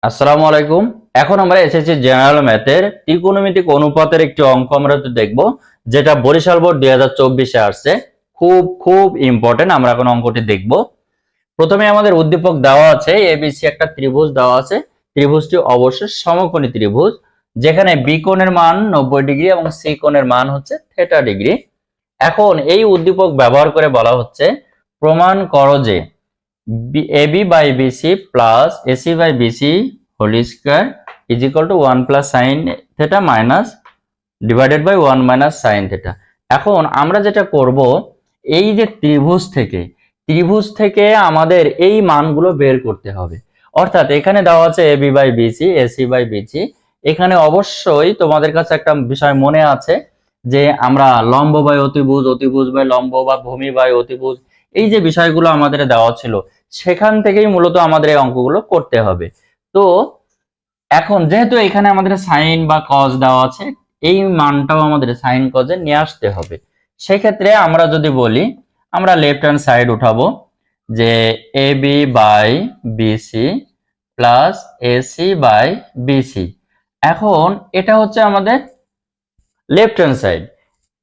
আসসালামু আলাইকুম। এখন আমরা এসেছি জেনারেল ম্যাথের ত্রিকোণমিতিক অনুপাতের একটি অঙ্ক আমরা দেখব, যেটা বরিশাল বোর্ড 2024-এ আসছে। খুব খুব ইম্পর্টেন্ট। আমরা এখন অঙ্কটি দেখব। প্রথমে আমাদের উদ্দীপক দেওয়া আছে, এবিসি একটা ত্রিভুজ দেওয়া আছে। ত্রিভুজটি অবশ্যই সমকোণী ত্রিভুজ, যেখানে বি কোণের মান 90 ডিগ্রি এবং সি কোণের মান হচ্ছে থিটা ডিগ্রি। এখন এই উদ্দীপক ব্যবহার করে বলা হচ্ছে, প্রমাণ করো যে AB by BC plus AC by BC whole square is equal to 1 plus sin theta minus divided by 1 minus sin theta। এখন আমরা যেটা করব, এই যে ত্রিভুজ থেকে আমাদের এই মানগুলো বের করতে হবে। অর্থাৎ এখানে দেওয়া আছে AB by BC, AC by BC। এখানে অবশ্যই তোমাদের কাছে একটা বিষয় মনে আছে যে আমরা লম্ব বাই অতিভুজ, অতিভুজ বাই লম্ব বা ভূমি বাই অতিভুজ, এই যে বিষয়গুলো আমাদের দেওয়া ছিল, সেখান থেকেই মূলত আমাদের এই অঙ্কগুলো করতে হবে। তো এখন যেহেতু এখানে আমাদের সাইন বা কজ দেওয়া আছে, এই মানটাও আমাদের সাইন কজে নিয়ে আসতে হবে। সেক্ষেত্রে আমরা যদি বলি, আমরা লেফট হ্যান্ড সাইড উঠাবো যে AB by BC plus AC by BC. এখন এটা হচ্ছে আমাদের লেফট হ্যান্ড সাইড।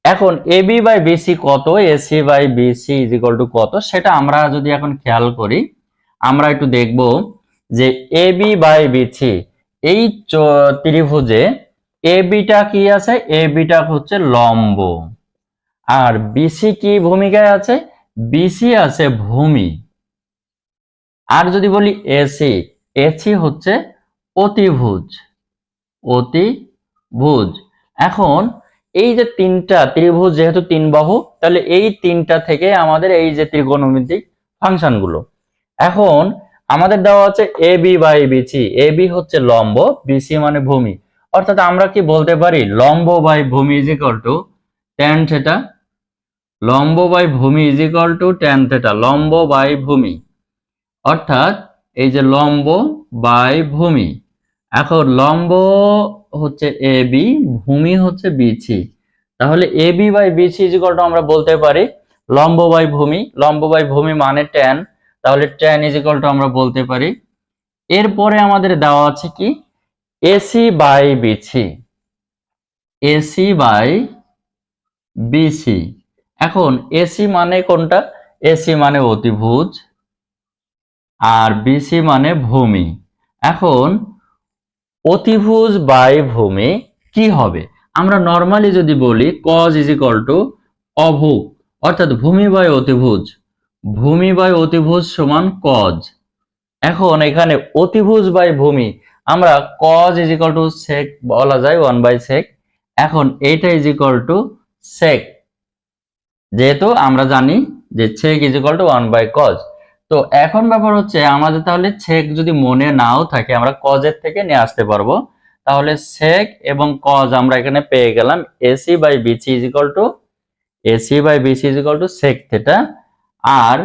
এখন এবি বাই বিসি কত, AC by BC is equal to কত, সেটা আমরা যদি এখন খেয়াল করি, আমরা একটু দেখব যে এবি বাই বিসি এই ত্রিভুজে এবিটা কি আছে, এবিটা হচ্ছে লম্ব, আর বিসি কি ভূমিকায় আছে, বিসি আছে ভূমি। আর যদি বলি এসি, এসি হচ্ছে অতিভুজ, অতিভুজ। এখন এই যে তিনটা ত্রিভুজ যেহেতু তিন বাহু, তাহলে এই তিনটা থেকে আমাদের এই যে ত্রিকোণমিতিক ফাংশনগুলো, এখন আমাদের দেওয়া আছে এবি বাই বিসি। এবি হচ্ছে লম্ব, বিসি মানে ভূমি। অর্থাৎ আমরা কি বলতে পারি, লম্ব বাই ভূমি is equal to tan theta. লম্ব বাই ভূমি is equal to tan theta, লম্ব বাই ভূমি। অর্থাৎ এই যে লম্ব বাই ভূমি, এখন লম্ব হচ্ছে এবি, ভূমি হচ্ছে বিসি। তাহলে AB by BC is equal to আমরা বলতে পারি লম্ব বাই ভূমি। লম্ব বাই ভূমি মানে ট্যান, তাহলে ট্যান ইজ ইকুয়াল টু আমরা বলতে পারি। এরপরে আমাদের দেওয়া আছে কি, AC by BC, AC by BC. এখন এসি মানে কোনটা, এসি মানে অতিভুজ, আর বিসি মানে ভূমি। এখন অতিভুজ বাই ভূমি কি হবে, আমরা নর্মালি যদি বলি কজ ইজ ইকুয়াল টু অভুজ, অর্থাৎ ভূমি বাই অতিভুজ, ভূমি বাই অতিভুজ সমান কজ। এখন এখানে অতিভুজ বাই ভূমি, আমরা কজ ইজ ইকুয়াল টু সেক বলা যায়, 1 বাই সেক। এখন এইটা ইজ ইকুয়াল টু সেক, যেহেতু আমরা জানি যে sec is equal to 1 by cos. তো এখন ব্যাপার হচ্ছে, আমাদের তাহলে সেক যদি মনে নাও থাকে, আমরা কজের থেকে নিয়ে আসতে পারবো। তাহলে সেক এবং কজ আমরা এখানে পেয়ে গেলাম, AC by BC is equal to, AC by BC is equal to sec theta, আর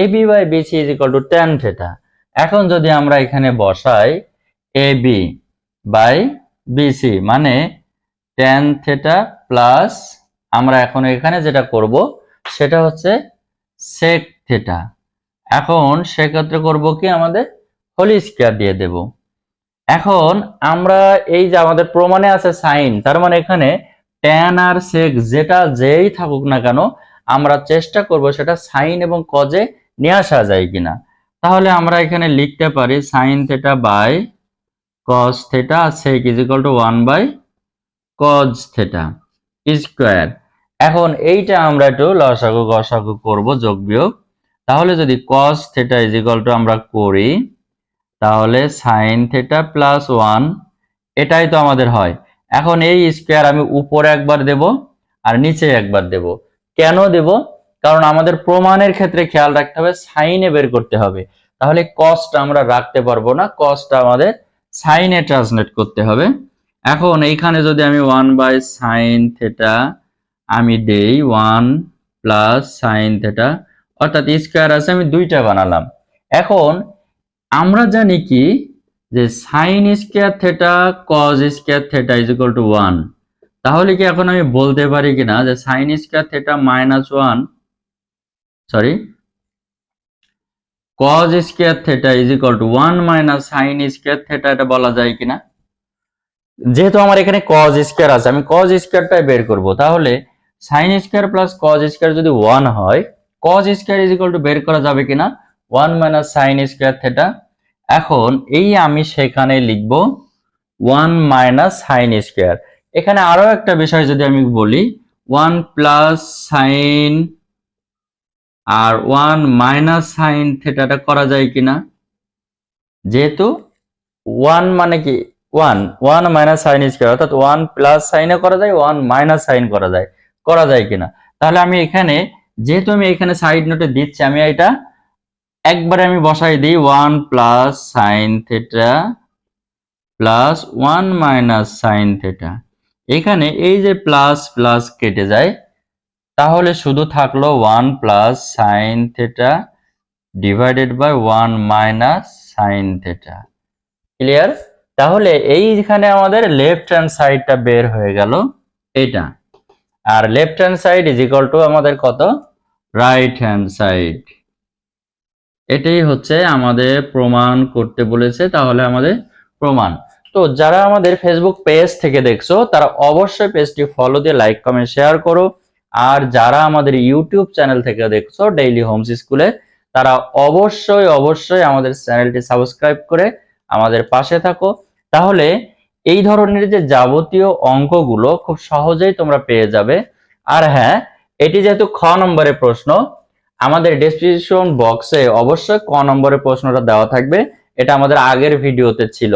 AB by BC is equal to tan theta. এখন যদি আমরা এখানে বসাই এবি বাই বিসি মানে ট্যান থিটা প্লাস, আমরা এখন এখানে যেটা করব সেটা হচ্ছে সেক থিটা। এখন সেক্ষেত্রে করব কি, আমাদের হোল স্কয়ার দিয়ে দেব। এখন আমরা এই যে আমাদের প্রমাণে আছে সাইন, তার মানে এখানে ট্যান আর সেক যেটা যেই থাকুক না কেন, আমরা চেষ্টা করব সেটা সাইন এবং কজে নিয়ে আসা যায় কিনা। তাহলে আমরা এখানে লিখতে পারি sine theta by cos theta, sec is equal to 1 by cos theta square. এখন এইটা আমরা একটু লসাগু গসাগু করব, যোগ বিয়োগ। তাহলে যদি cos theta is equal to আমরা করি, তাহলে sin থিটা প্লাস 1, এটাই তো আমাদের হয়। এখন এই স্কয়ার আমি উপরে একবার দেব আর নিচে একবার দেব। কেন দেব, কারণ আমাদের প্রমাণের ক্ষেত্রে খেয়াল রাখতে হবে সাইনে বের করতে হবে। তাহলে কসটা আমরা রাখতে পারবো না, কসটা আমাদের সাইনে ট্রান্সলেট করতে হবে। এখন এইখানে যদি আমি 1 বাই সাইন থিটা আমি দেই 1 প্লাস সাইন থিটা, অর্থাৎ স্কয়ার আছে আমি দুইটা বানালাম। এখন আমরা জানি কি যে sine square theta cause square theta is equal to 1। তাহলে কি এখন আমি বলতে পারি কিনা যে sine square theta minus 1, sorry cos square theta is equal to 1 minus sin square theta, এটা বলা যায় কিনা? যেহেতু আমার এখানে cos স্কয়ার আছে, আমি cos স্কয়ারটাই বের করব। তাহলে sin square plus cos square যদি 1 হয়, cos square is equal two বের করা যাবে কিনা 1 মাইনাস sin স্কয়ার থিটা। এখন এই আমি সেখানে লিখব 1 মাইনাস sin স্কয়ার। এখানে আরো একটা বিষয় যদি আমি বলি, 1 প্লাস sin আর 1 মাইনাস sin থিটাটা করা যায় কিনা? যেহেতু 1 মানে কি 1 মাইনাস sin স্কয়ার, অর্থাৎ 1 প্লাস sin এ করা যায়, 1 মাইনাস sin করা যায় কিনা? তাহলে আমি এখানে, যেহেতু আমি এখানে সাইড নোটে দিচ্ছি, আমি এটা একবারে আমি বসাই দিই 1 plus sin theta plus 1 minus sin theta. এখানে এই যে প্লাস প্লাস কেটে যায়, তাহলে শুধু থাকলো 1 plus sin theta divided by 1 minus sin theta. Clear? তাহলে এইখানে আমাদের লেফট হ্যান্ড সাইডটা বের হয়ে গেল এটা, আর left hand side is equal to আমাদের কত? Right hand side. এটাই হচ্ছে আমাদের প্রমাণ করতে বলেছে, তাহলে আমাদের প্রমাণ। তো যারা আমাদের ফেসবুক পেজ থেকে দেখছো তারা অবশ্যই পেজটি ফলো দিয়ে লাইক কমেন্ট শেয়ার করো, আর যারা আমাদের ইউটিউব চ্যানেল থেকে দেখছো ডেইলি হোমস স্কুলে, তারা অবশ্যই আমাদের চ্যানেলটি সাবস্ক্রাইব করে আমাদের পাশে থাকো। তাহলে এই ধরনের যে যাবতীয় অঙ্কগুলো খুব সহজেই তোমরা পেয়ে যাবে। আর হ্যাঁ, এটি যেহেতু খ নম্বরের প্রশ্ন, আমাদের ডেসক্রিপশন বক্সে অবশ্যই ক নম্বরের প্রশ্নটা দেওয়া থাকবে। এটা আমাদের আগের ভিডিওতে ছিল,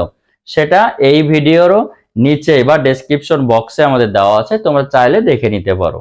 সেটা এই ভিডিওরও নিচে বা ডেসক্রিপশন বক্সে আমাদের দেওয়া আছে, তোমরা চাইলে দেখে নিতে পারো।